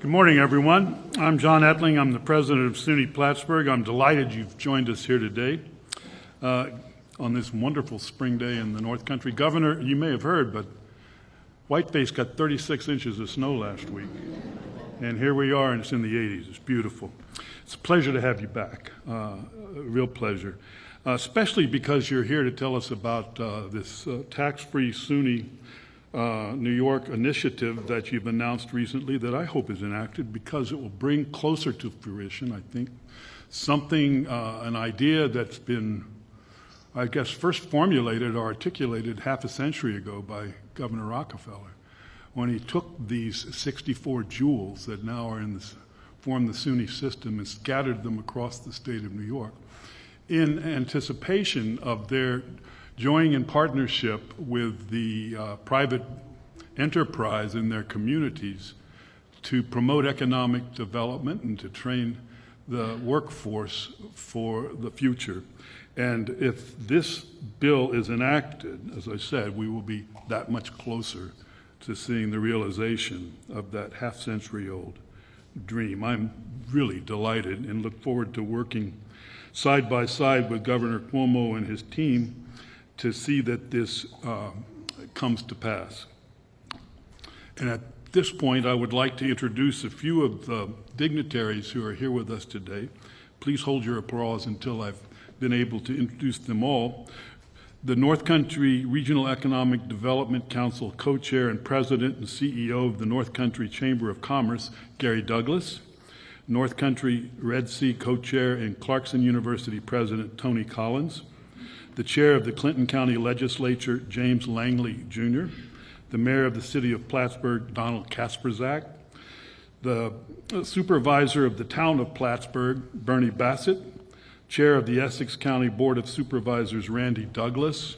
Good morning, everyone. I'm John Etling. I'm the president of SUNY Plattsburgh. I'm delighted you've joined us here today on this wonderful spring day in the North Country. Governor, you may have heard, but Whiteface got 36 inches of snow last week. And here we are, and it's in the 80s. It's beautiful. It's a pleasure to have you back, a real pleasure, especially because you're here to tell us about this tax-free SUNY New York initiative that you've announced recently that I hope is enacted because it will bring closer to fruition, I think, something, an idea that's been, I guess, first formulated or articulated half a century ago by Governor Rockefeller when he took these 64 jewels that now are form the SUNY system and scattered them across the state of New York in anticipation of their joining in partnership with the private enterprise in their communities to promote economic development and to train the workforce for the future. And if this bill is enacted, as I said, we will be that much closer to seeing the realization of that half-century-old dream. I'm really delighted and look forward to working side by side with Governor Cuomo and his team to see that this comes to pass. And at this point, I would like to introduce a few of the dignitaries who are here with us today. Please hold your applause until I've been able to introduce them all. The North Country Regional Economic Development Council co-chair and president and CEO of the North Country Chamber of Commerce, Gary Douglas. North Country Red Sea co-chair and Clarkson University president, Tony Collins. The chair of the Clinton County Legislature, James Langley, Jr., the mayor of the city of Plattsburgh, Donald Kasperzak, the supervisor of the town of Plattsburgh, Bernie Bassett, chair of the Essex County Board of Supervisors, Randy Douglas,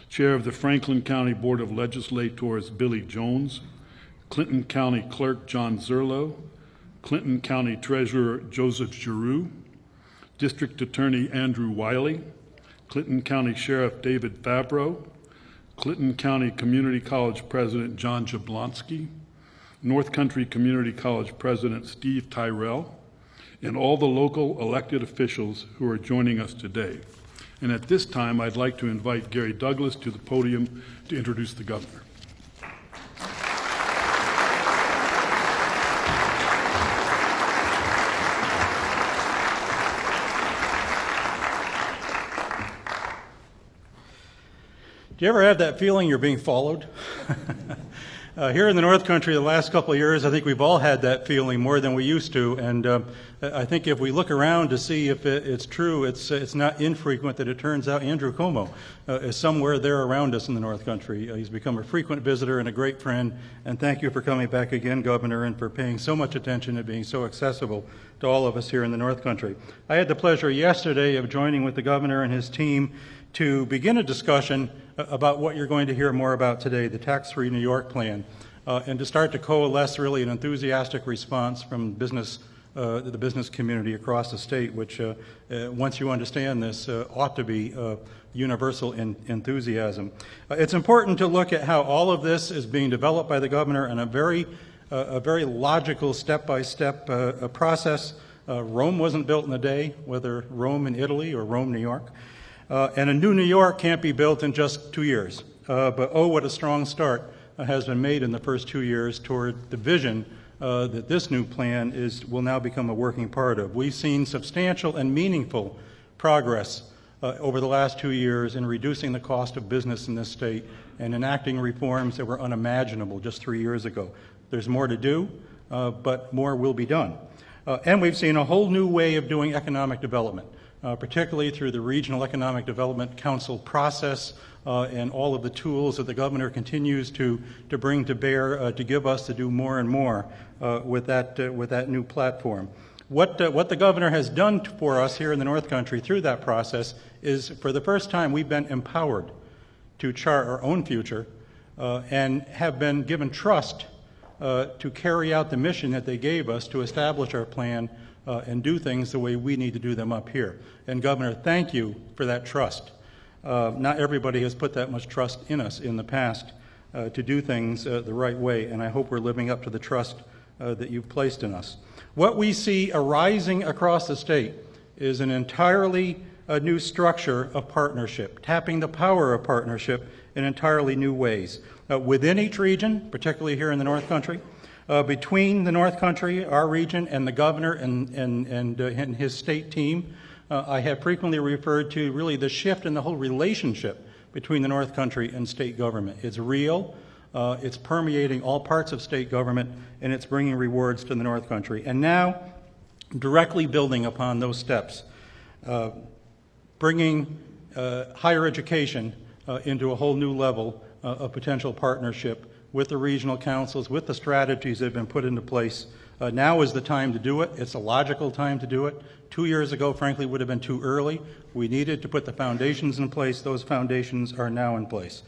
chair of the Franklin County Board of Legislators, Billy Jones, Clinton County Clerk, John Zerlo, Clinton County Treasurer, Joseph Giroux, District Attorney, Andrew Wiley, Clinton County Sheriff David Fabro, Clinton County Community College President John Jablonski, North Country Community College President Steve Tyrell, and all the local elected officials who are joining us today. And at this time, I'd like to invite Gary Douglas to the podium to introduce the governor. Do you ever have that feeling you're being followed? Here in the North Country the last couple of years, I think we've all had that feeling more than we used to. And I think if we look around to see if it's true, it's not infrequent that it turns out Andrew Cuomo is somewhere there around us in the North Country. He's become a frequent visitor and a great friend. And thank you for coming back again, Governor, and for paying so much attention and being so accessible to all of us here in the North Country. I had the pleasure yesterday of joining with the governor and his team to begin a discussion about what you're going to hear more about today, the Tax-Free New York plan, and to start to coalesce really an enthusiastic response from the business community across the state, which once you understand this ought to be universal enthusiasm. It's important to look at how all of this is being developed by the governor in a very logical step-by-step process. Rome wasn't built in a day, whether Rome in Italy or Rome, New York. And a new New York can't be built in just 2 years. But oh, what a strong start has been made in the first 2 years toward the vision that this new plan will now become a working part of. We've seen substantial and meaningful progress over the last 2 years in reducing the cost of business in this state and enacting reforms that were unimaginable just 3 years ago. There's more to do, but more will be done. And we've seen a whole new way of doing economic development. Particularly through the Regional Economic Development Council process and all of the tools that the governor continues to bring to bear to give us to do more and more with that new platform. What the governor has done for us here in the North Country through that process is, for the first time, we've been empowered to chart our own future and have been given trust to carry out the mission that they gave us to establish our plan and do things the way we need to do them up here. And Governor, thank you for that trust. Not everybody has put that much trust in us in the past to do things the right way, and I hope we're living up to the trust that you've placed in us. What we see arising across the state is an entirely new structure of partnership, tapping the power of partnership in entirely new ways. Within each region, particularly here in the North Country, between the North Country, our region, and the governor and his state team, I have frequently referred to really the shift in the whole relationship between the North Country and state government. It's real, it's permeating all parts of state government, and it's bringing rewards to the North Country. And now, directly building upon those steps, bringing higher education into a whole new level of potential partnership with the regional councils, with the strategies that have been put into place. Now is the time to do it. It's a logical time to do it. 2 years ago, frankly, would have been too early. We needed to put the foundations in place. Those foundations are now in place.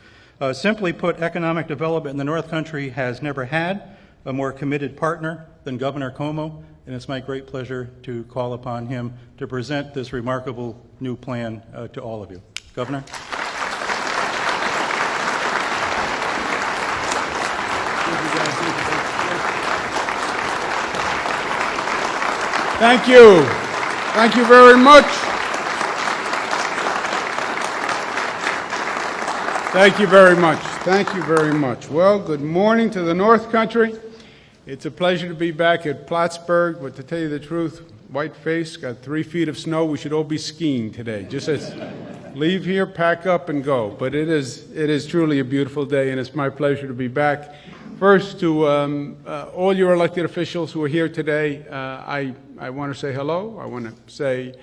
Simply put, economic development in the North Country has never had a more committed partner than Governor Cuomo, and it's my great pleasure to call upon him to present this remarkable new plan to all of you. Governor. Thank you. Thank you very much. Thank you very much. Thank you very much. Well, good morning to the North Country. It's a pleasure to be back at Plattsburgh, but to tell you the truth, white face, got 3 feet of snow. We should all be skiing today. Just as leave here, pack up, and go. But it is truly a beautiful day, and it's my pleasure to be back. First, to all your elected officials who are here today, I want to say hello. I want to say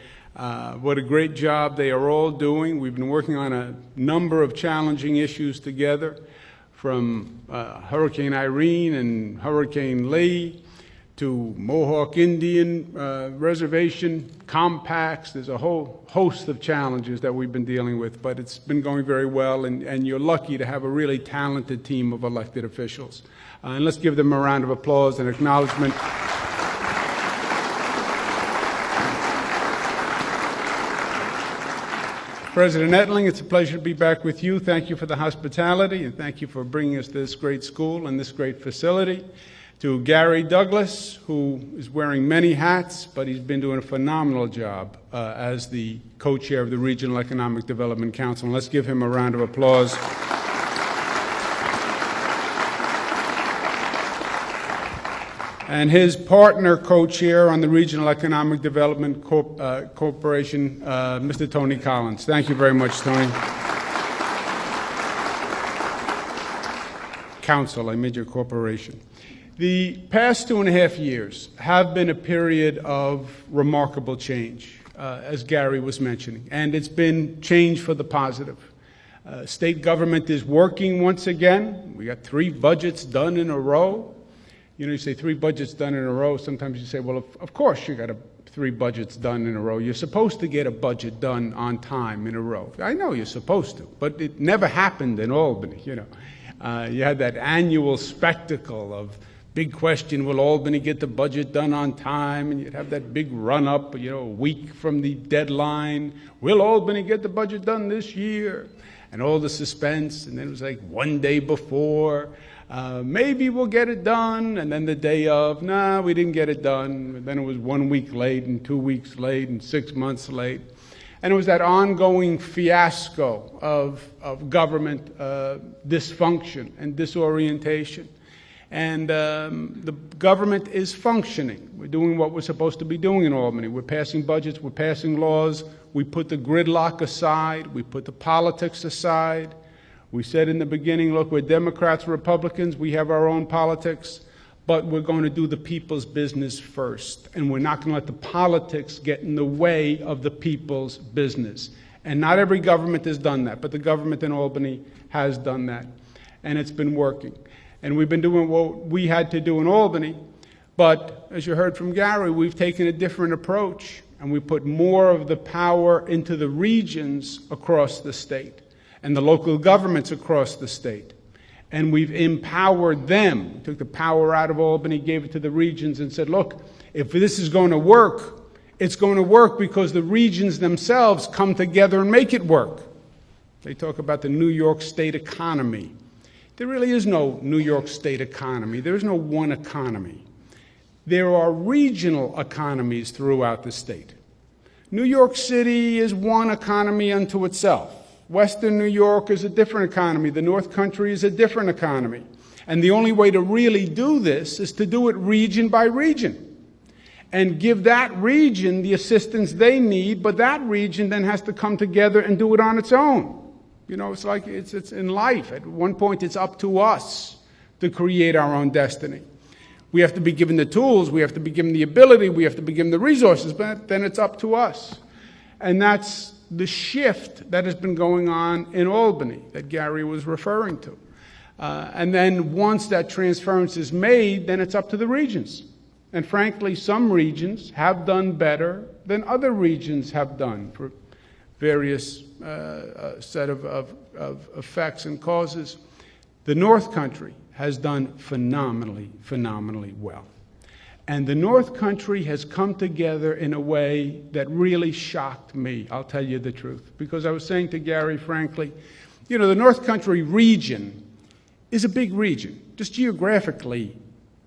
what a great job they are all doing. We've been working on a number of challenging issues together, from Hurricane Irene and Hurricane Lee to Mohawk Indian Reservation compacts. There's a whole host of challenges that we've been dealing with, but it's been going very well, and you're lucky to have a really talented team of elected officials. And let's give them a round of applause and acknowledgement. President Ettling, it's a pleasure to be back with you. Thank you for the hospitality, and thank you for bringing us to this great school and this great facility. To Gary Douglas, who is wearing many hats, but he's been doing a phenomenal job as the co-chair of the Regional Economic Development Council. And let's give him a round of applause. And his partner co-chair on the Regional Economic Development Corporation, Mr. Tony Collins. Thank you very much, Tony. Council, I made your corporation. The past 2.5 years have been a period of remarkable change, as Gary was mentioning, and it's been change for the positive. State government is working once again. We got 3 budgets done in a row. You know, you say 3 budgets done in a row. Sometimes you say, well, of course you got 3 budgets done in a row. You're supposed to get a budget done on time in a row. I know you're supposed to, but it never happened in Albany, you know. You had that annual spectacle of big question, will Albany get the budget done on time? And you'd have that big run-up, you know, a week from the deadline. Will Albany get the budget done this year? And all the suspense, and then it was like one day before. Maybe we'll get it done, and then the day of, nah, we didn't get it done. And then it was 1 week late, and 2 weeks late, and 6 months late. And it was that ongoing fiasco of government dysfunction and disorientation. And the government is functioning. We're doing what we're supposed to be doing in Albany. We're passing budgets, we're passing laws. We put the gridlock aside, we put the politics aside. We said in the beginning, look, we're Democrats, Republicans, we have our own politics, but we're going to do the people's business first. And we're not going to let the politics get in the way of the people's business. And not every government has done that, but the government in Albany has done that. And it's been working. And we've been doing what we had to do in Albany, but as you heard from Gary, we've taken a different approach, and we put more of the power into the regions across the state and the local governments across the state. And we've empowered them. We took the power out of Albany, gave it to the regions, and said, look, if this is going to work, it's going to work because the regions themselves come together and make it work. They talk about the New York State economy. There really is no New York State economy. There is no one economy. there are regional economies throughout the state. New York City is one economy unto itself. Western New York is a different economy. The North Country is a different economy. And the only way to really do this is to do it region by region and give that region the assistance they need, but that region then has to come together and do it on its own. You know, it's like it's in life. At one point, it's up to us to create our own destiny. We have to be given the tools, we have to be given the ability, we have to be given the resources, but then it's up to us. And that's the shift that has been going on in Albany that Gary was referring to. And then once that transference is made, then it's up to the regions. And frankly, some regions have done better than other regions have done for various set of effects and causes. The North Country has done phenomenally, phenomenally well. And the North Country has come together in a way that really shocked me, I'll tell you the truth. Because I was saying to Gary, frankly, you know, the North Country region is a big region. Just geographically,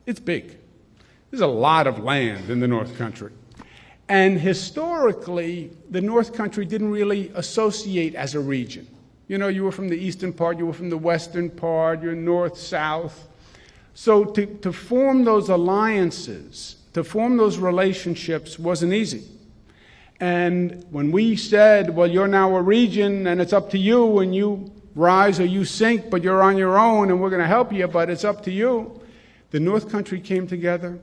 it's big. There's a lot of land in the North Country. And historically, the North Country didn't really associate as a region. You know, you were from the eastern part, you were from the western part, you're north, south. So to form those alliances, to form those relationships wasn't easy. And when we said, well, you're now a region and it's up to you and you rise or you sink, but you're on your own and we're going to help you, but it's up to you, the North Country came together.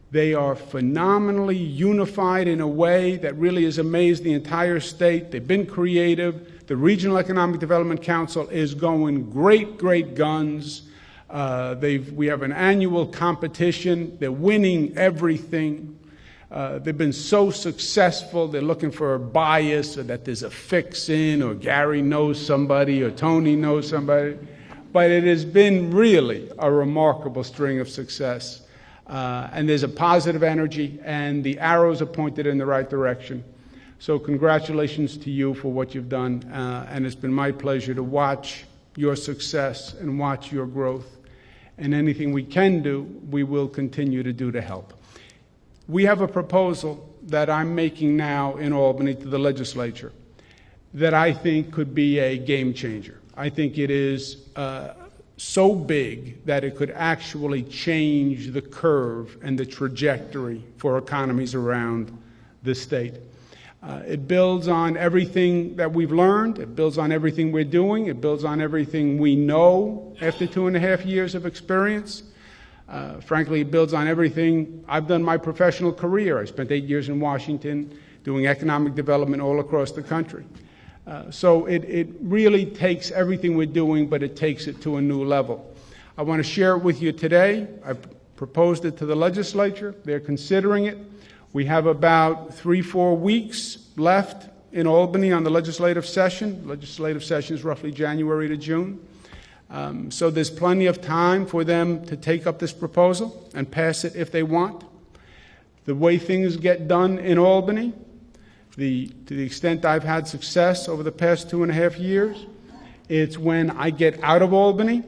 They are phenomenally unified in a way that really has amazed the entire state. They've been creative. The Regional Economic Development Council is going great, great guns. We have an annual competition. They're winning everything. They've been so successful. They're looking for a bias or that there's a fix-in or Gary knows somebody or Tony knows somebody. But it has been really a remarkable string of success. And there's a positive energy, and the arrows are pointed in the right direction. So congratulations to you for what you've done, and it's been my pleasure to watch your success and watch your growth. And anything we can do, we will continue to do to help. We have a proposal that I'm making now in Albany to the legislature that I think could be a game changer. I think it is so big that it could actually change the curve and the trajectory for economies around the state. It builds on everything that we've learned. It builds on everything we're doing. It builds on everything we know after 2.5 years of experience. Frankly, it builds on everything I've done my professional career. I spent 8 years in Washington doing economic development all across the country. So it really takes everything we're doing, but it takes it to a new level. I want to share it with you today. I've proposed it to the legislature. They're considering it. We have about 3-4 weeks left in Albany on the legislative session. Legislative session is roughly January to June. So there's plenty of time for them to take up this proposal and pass it if they want. The way things get done in Albany, to the extent I've had success over the past 2.5 years, it's when I get out of Albany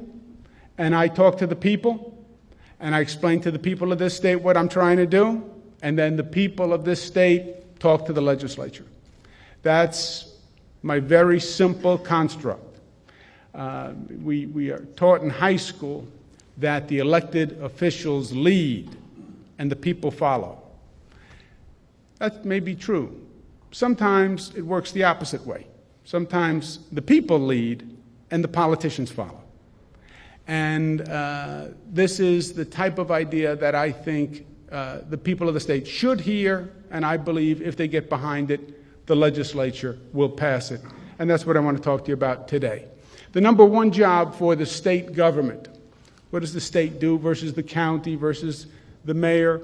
and I talk to the people and I explain to the people of this state what I'm trying to do, and then the people of this state talk to the legislature. That's my very simple construct. We are taught in high school that the elected officials lead and the people follow. That may be true. Sometimes it works the opposite way. Sometimes the people lead and the politicians follow. And this is the type of idea that I think the people of the state should hear, and I believe if they get behind it, the legislature will pass it. And that's what I want to talk to you about today. The number one job for the state government. What does the state do versus the county versus the mayor?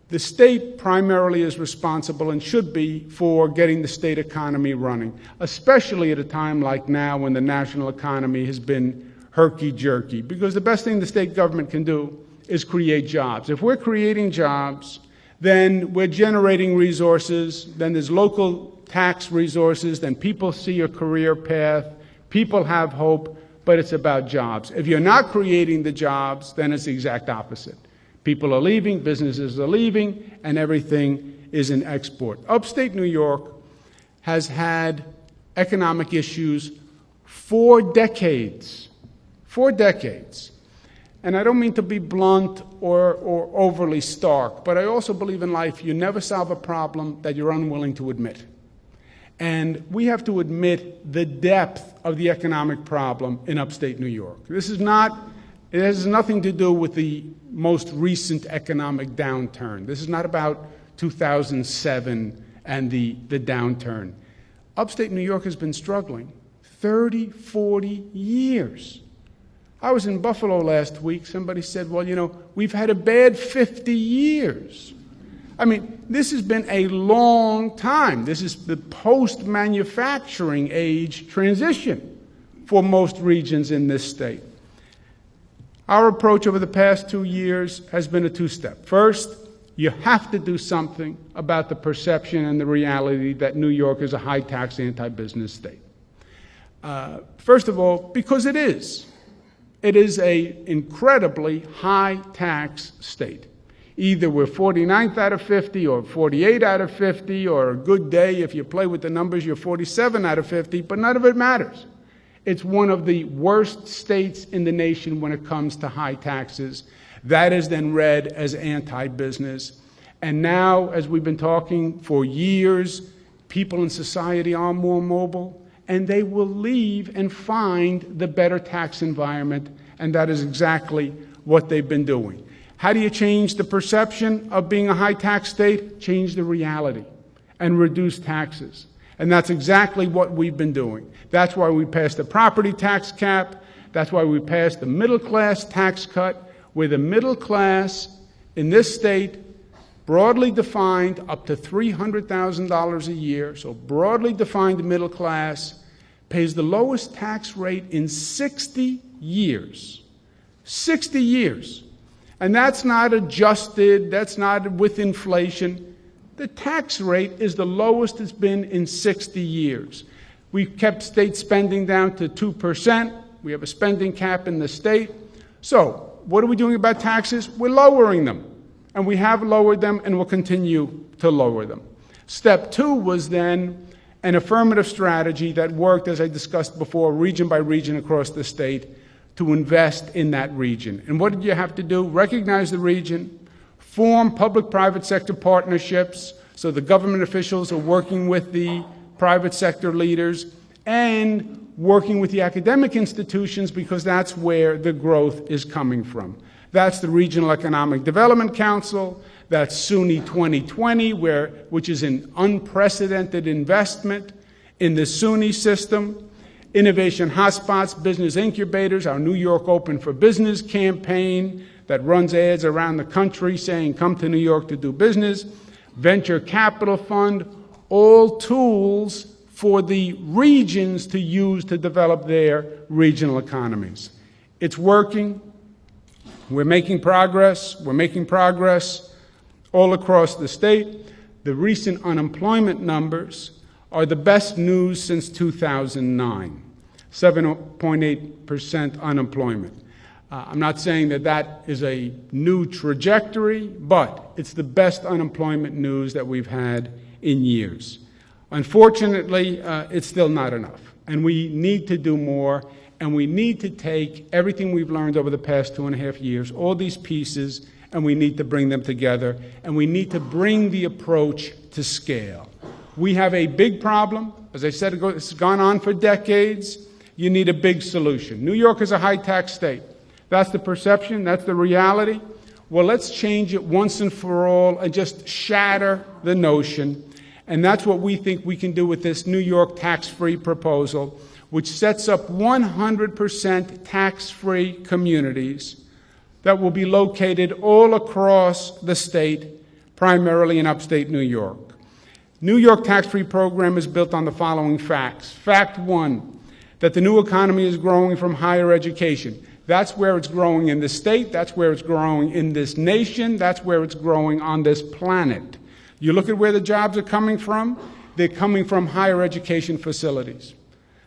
The state primarily is responsible and should be for getting the state economy running, especially at a time like now when the national economy has been herky-jerky, because the best thing the state government can do is create jobs. If we're creating jobs, then we're generating resources, then there's local tax resources, then people see a career path, people have hope, but it's about jobs. If you're not creating the jobs, then it's the exact opposite. People are leaving, businesses are leaving, and everything is in export. Upstate New York has had economic issues for decades. For decades. And I don't mean to be blunt or overly stark, but I also believe in life you never solve a problem that you're unwilling to admit. And we have to admit the depth of the economic problem in upstate New York. It has nothing to do with the most recent economic downturn. This is not about 2007 and the downturn. Upstate New York has been struggling 30, 40 years. I was in Buffalo last week. Somebody said, well, we've had a bad 50 years. I mean, this has been a long time. This is the post-manufacturing age transition for most regions in this state. Our approach over the past 2 years has been a two-step. First, you have to do something about the perception and the reality that New York is a high-tax, anti-business state. First of all, because it is. It is an incredibly high-tax state. Either we're 49th out of 50 or 48 out of 50, or a good day, if you play with the numbers, you're 47 out of 50, but none of it matters. It's one of the worst states in the nation when it comes to high taxes. That is then read as anti-business. And now, as we've been talking for years, people in society are more mobile, and they will leave and find the better tax environment, and that is exactly what they've been doing. How do you change the perception of being a high-tax state? Change the reality and reduce taxes. And that's exactly what we've been doing. That's why we passed the property tax cap. That's why we passed the middle-class tax cut, where the middle class in this state, broadly defined up to $300,000 a year, so broadly defined middle class, pays the lowest tax rate in 60 years. 60 years. And that's not adjusted, that's not with inflation. The tax rate is the lowest it's been in 60 years. We've kept state spending down to 2%. We have a spending cap in the state. So, what are we doing about taxes? We're lowering them. And we have lowered them and will continue to lower them. Step two was then an affirmative strategy that worked, as I discussed before, region by region across the state, to invest in that region. And what did you have to do? Recognize the region, form public-private sector partnerships, so the government officials are working with the private sector leaders, and working with the academic institutions, because that's where the growth is coming from. That's the Regional Economic Development Council, that's SUNY 2020, which is an unprecedented investment in the SUNY system. Innovation hotspots, business incubators, our New York Open for Business campaign that runs ads around the country saying, come to New York to do business. Venture capital fund, all tools for the regions to use to develop their regional economies. It's working. We're making progress. We're making progress all across the state. The recent unemployment numbers are the best news since 2009. 7.8% unemployment. I'm not saying that that is a new trajectory, but it's the best unemployment news that we've had in years. Unfortunately, it's still not enough, and we need to do more, and we need to take everything we've learned over the past 2.5 years, all these pieces, and we need to bring them together, and we need to bring the approach to scale. We have a big problem. As I said, it's gone on for decades. You need a big solution. New York is a high-tax state. That's the perception. That's the reality. Well, let's change it once and for all and just shatter the notion. And that's what we think we can do with this New York tax-free proposal, which sets up 100% tax-free communities that will be located all across the state, primarily in upstate New York. New York tax-free program is built on the following facts. Fact one, that the new economy is growing from higher education. That's where it's growing in the state. That's where it's growing in this nation. That's where it's growing on this planet. You look at where the jobs are coming from, they're coming from higher education facilities.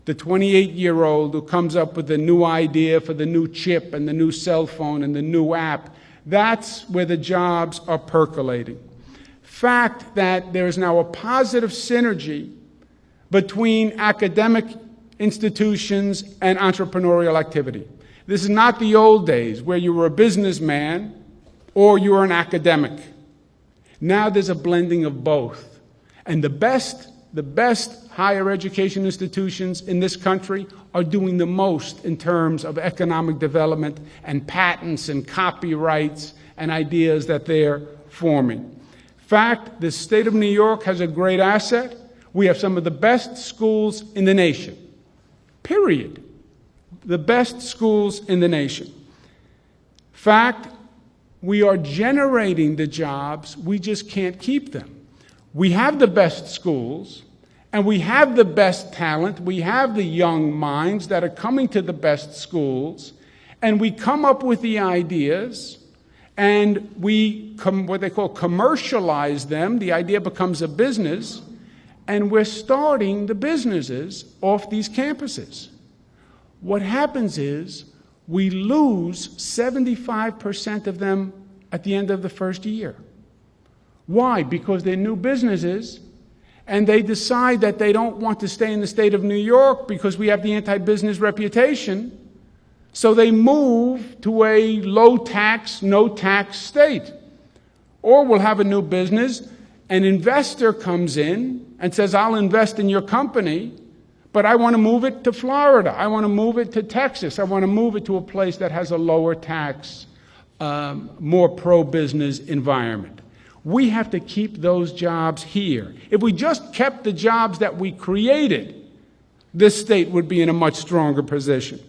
The 28-year-old who comes up with the new idea for the new chip and the new cell phone and the new app, That's where the jobs are percolating. Fact that there is now a positive synergy between academic institutions and entrepreneurial activity. This is not the old days where you were a businessman or you were an academic. Now there's a blending of both. And the best higher education institutions in this country are doing the most in terms of economic development and patents and copyrights and ideas that they're forming. Fact, the state of New York has a great asset. We have some of the best schools in the nation. Period. The best schools in the nation. Fact, we are generating the jobs, we just can't keep them. We have the best schools, and we have the best talent, we have the young minds that are coming to the best schools, and we come up with the ideas, and we what they call commercialize them. The idea becomes a business, and we're starting the businesses off these campuses. What happens is we lose 75% of them at the end of the first year. Why? Because they're new businesses, and they decide that they don't want to stay in the state of New York because we have the anti-business reputation, so they move to a low-tax, no-tax state. Or we'll have a new business, an investor comes in and says, I'll invest in your company, but I want to move it to Florida. I want to move it to Texas. I want to move it to a place that has a lower tax, more pro-business environment. We have to keep those jobs here. If we just kept the jobs that we created, this state would be in a much stronger position.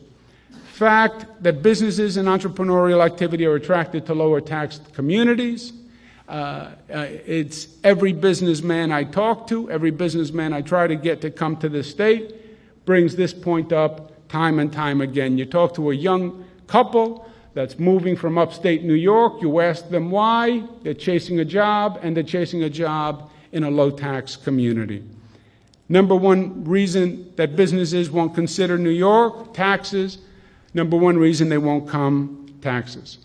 Fact that businesses and entrepreneurial activity are attracted to lower taxed communities. It's every businessman I talk to, every businessman I try to get to come to this state brings this point up time and time again. You talk to a young couple that's moving from upstate New York, you ask them why, they're chasing a job, and they're chasing a job in a low-tax community. Number one reason that businesses won't consider New York, taxes. Number one reason they won't come, taxes.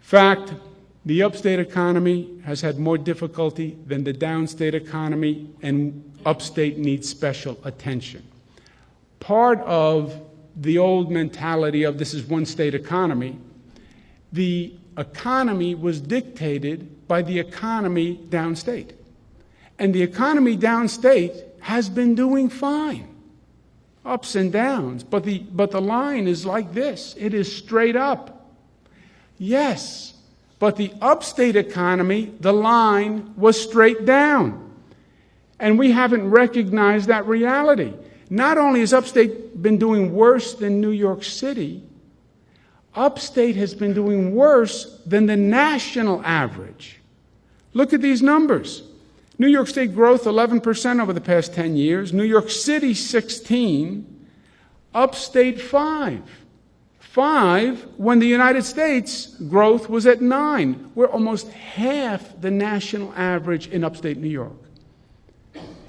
Fact, the upstate economy has had more difficulty than the downstate economy, and upstate needs special attention. Part of the old mentality of this is one state economy, the economy was dictated by the economy downstate. And the economy downstate has been doing fine. Ups and downs, but the line is like this. It is straight up. Yes, but the upstate economy, the line was straight down. And we haven't recognized that reality. Not only has upstate been doing worse than New York City, upstate has been doing worse than the national average. Look at these numbers. New York State growth 11% over the past 10 years, New York City 16%, upstate 5%. 5% when the United States growth was at 9%. We're almost half the national average in upstate New York.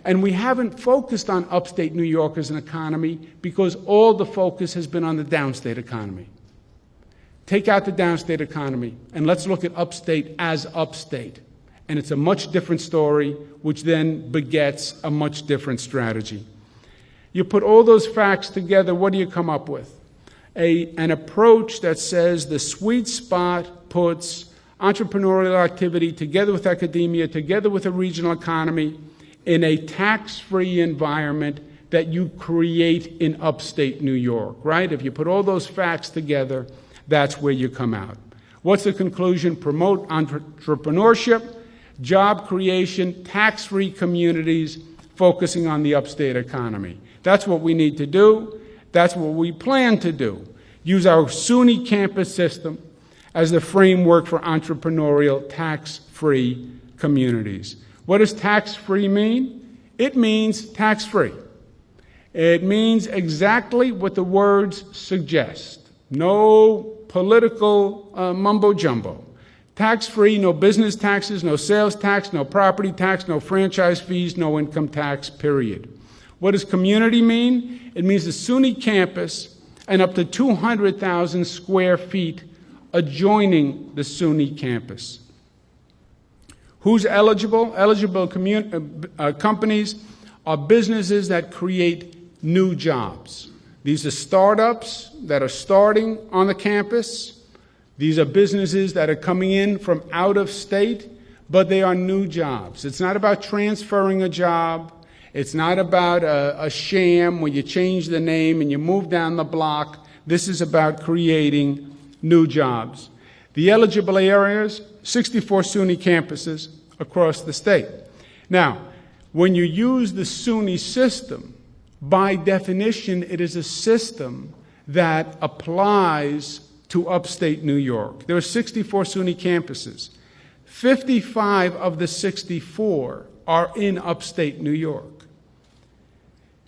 And we haven't focused on upstate New York as an economy because all the focus has been on the downstate economy. Take out the downstate economy and let's look at upstate as upstate. And it's a much different story, which then begets a much different strategy. You put all those facts together, what do you come up with? An approach that says the sweet spot puts entrepreneurial activity together with academia, together with a regional economy, in a tax-free environment that you create in upstate New York, right? If you put all those facts together, that's where you come out. What's the conclusion? Promote entrepreneurship, job creation, tax-free communities, focusing on the upstate economy. That's what we need to do. That's what we plan to do. Use our SUNY campus system as the framework for entrepreneurial, tax-free communities. What does tax-free mean? It means tax-free. It means exactly what the words suggest. No political mumbo-jumbo. Tax-free, no business taxes, no sales tax, no property tax, no franchise fees, no income tax, period. What does community mean? It means the SUNY campus and up to 200,000 square feet adjoining the SUNY campus. Who's eligible? Eligible companies are businesses that create new jobs. These are startups that are starting on the campus. These are businesses that are coming in from out of state, but they are new jobs. It's not about transferring a job. It's not about a sham where you change the name and you move down the block. This is about creating new jobs. The eligible areas, 64 SUNY campuses across the state. Now, when you use the SUNY system, by definition, it is a system that applies to upstate New York. There are 64 SUNY campuses. 55 of the 64 are in upstate New York.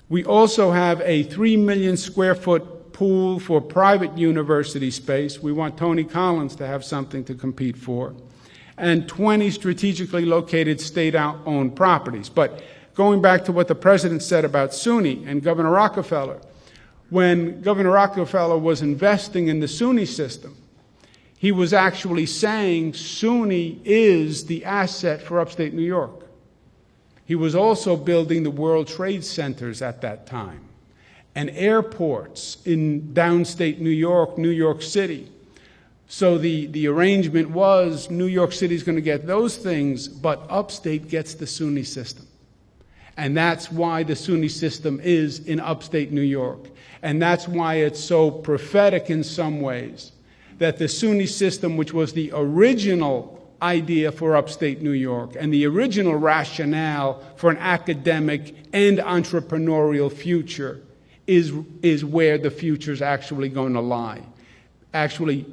We also have a 3 million square foot pool for private university space. We want Tony Collins to have something to compete for. And 20 strategically located state-owned properties. But going back to what the president said about SUNY and Governor Rockefeller, when Governor Rockefeller was investing in the SUNY system, he was actually saying SUNY is the asset for upstate New York. He was also building the World Trade Centers at that time and airports in downstate New York City. So the arrangement was New York City's going to get those things, but upstate gets the SUNY system. And that's why the SUNY system is in upstate New York. And that's why it's so prophetic in some ways that the SUNY system, which was the original idea for upstate New York and the original rationale for an academic and entrepreneurial future, is where the future is actually going to lie. Actually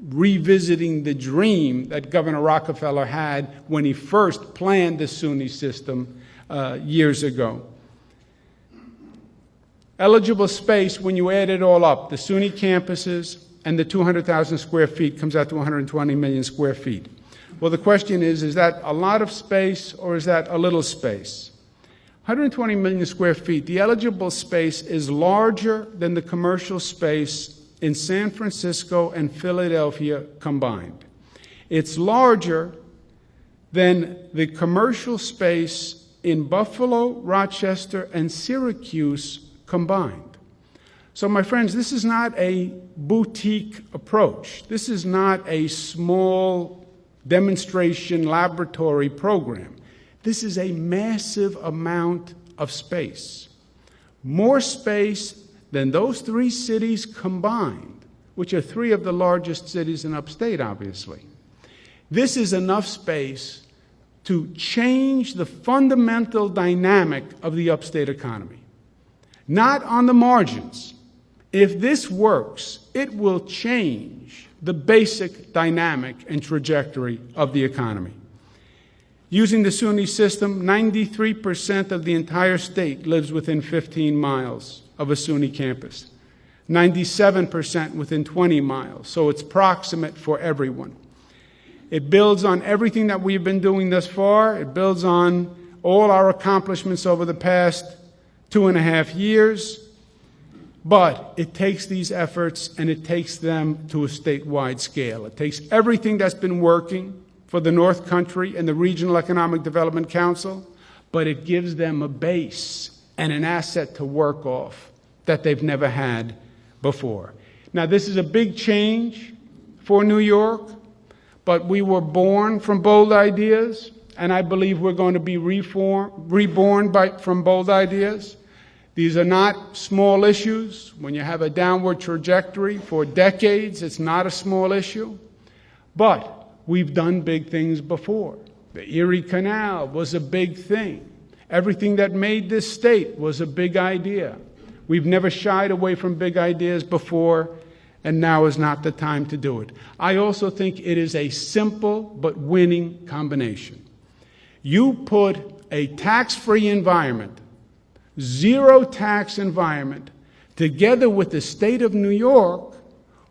revisiting the dream that Governor Rockefeller had when he first planned the SUNY system years ago. Eligible space, when you add it all up, the SUNY campuses and the 200,000 square feet comes out to 120 million square feet. Well, the question is that a lot of space or is that a little space? 120 million square feet, the eligible space is larger than the commercial space in San Francisco and Philadelphia combined. It's larger than the commercial space in Buffalo, Rochester, and Syracuse combined. So, my friends, this is not a boutique approach. This is not a small demonstration laboratory program. This is a massive amount of space. More space than those three cities combined, which are three of the largest cities in upstate, obviously. This is enough space to change the fundamental dynamic of the upstate economy. Not on the margins. If this works, it will change the basic dynamic and trajectory of the economy. Using the SUNY system, 93% of the entire state lives within 15 miles of a SUNY campus. 97% within 20 miles, so it's proximate for everyone. It builds on everything that we've been doing thus far. It builds on all our accomplishments over the past 2.5 years. But it takes these efforts and it takes them to a statewide scale. It takes everything that's been working for the North Country and the Regional Economic Development Council, but it gives them a base and an asset to work off that they've never had before. Now, this is a big change for New York, but we were born from bold ideas, and I believe we're going to be reborn from bold ideas. These are not small issues. When you have a downward trajectory for decades, it's not a small issue. But we've done big things before. The Erie Canal was a big thing. Everything that made this state was a big idea. We've never shied away from big ideas before, and now is not the time to do it. I also think it is a simple but winning combination. You put a tax-free environment, zero tax environment, together with the state of New York,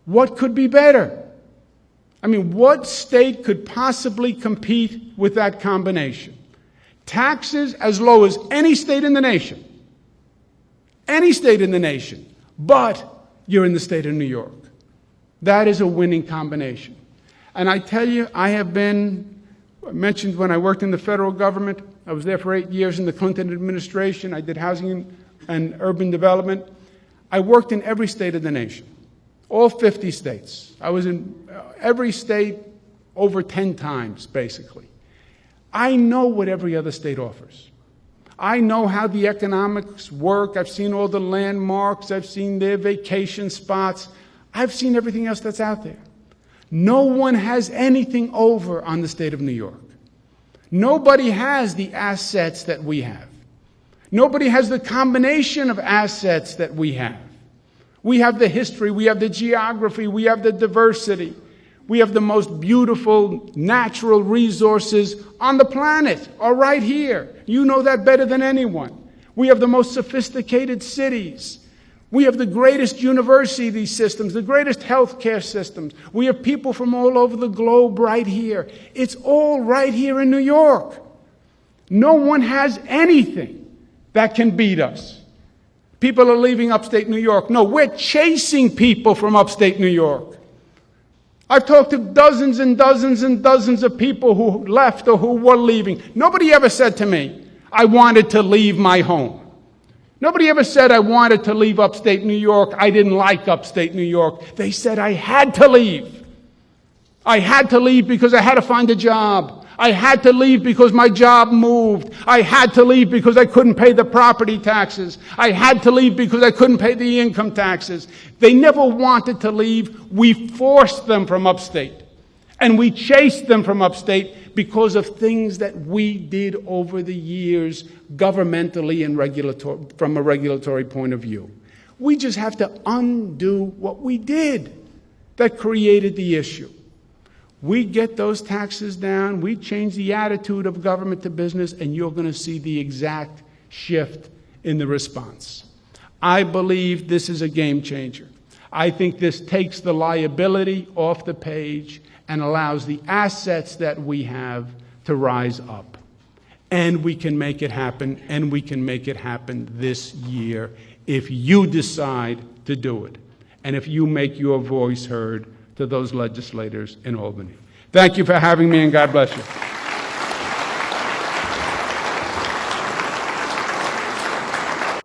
what could be better? I mean, what state could possibly compete with that combination? Taxes as low as any state in the nation. Any state in the nation. But you're in the state of New York. That is a winning combination. And I tell you, I mentioned when I worked in the federal government, I was there for 8 years in the Clinton administration. I did housing and urban development. I worked in every state of the nation, all 50 states. I was in every state over 10 times, basically. I know what every other state offers. I know how the economics work. I've seen all the landmarks. I've seen their vacation spots. I've seen everything else that's out there. No one has anything over on the state of New York. Nobody has the assets that we have. Nobody has the combination of assets that we have. We have the history, we have the geography, we have the diversity. We have the most beautiful natural resources on the planet, are right here. You know that better than anyone. We have the most sophisticated cities. We have the greatest university systems, the greatest healthcare systems. We have people from all over the globe right here. It's all right here in New York. No one has anything that can beat us. People are leaving upstate New York. No, we're chasing people from upstate New York. I've talked to dozens and dozens and dozens of people who left or who were leaving. Nobody ever said to me, I wanted to leave my home. Nobody ever said I wanted to leave upstate New York. I didn't like upstate New York. They said I had to leave. I had to leave because I had to find a job. I had to leave because my job moved. I had to leave because I couldn't pay the property taxes. I had to leave because I couldn't pay the income taxes. They never wanted to leave. We forced them from upstate. And we chased them from upstate because of things that we did over the years governmentally and from a regulatory point of view. We just have to undo what we did that created the issue. We get those taxes down, we change the attitude of government to business, and you're going to see the exact shift in the response. I believe this is a game changer. I think this takes the liability off the page and allows the assets that we have to rise up. And we can make it happen, and we can make it happen this year if you decide to do it, and if you make your voice heard to those legislators in Albany. Thank you for having me, and God bless you.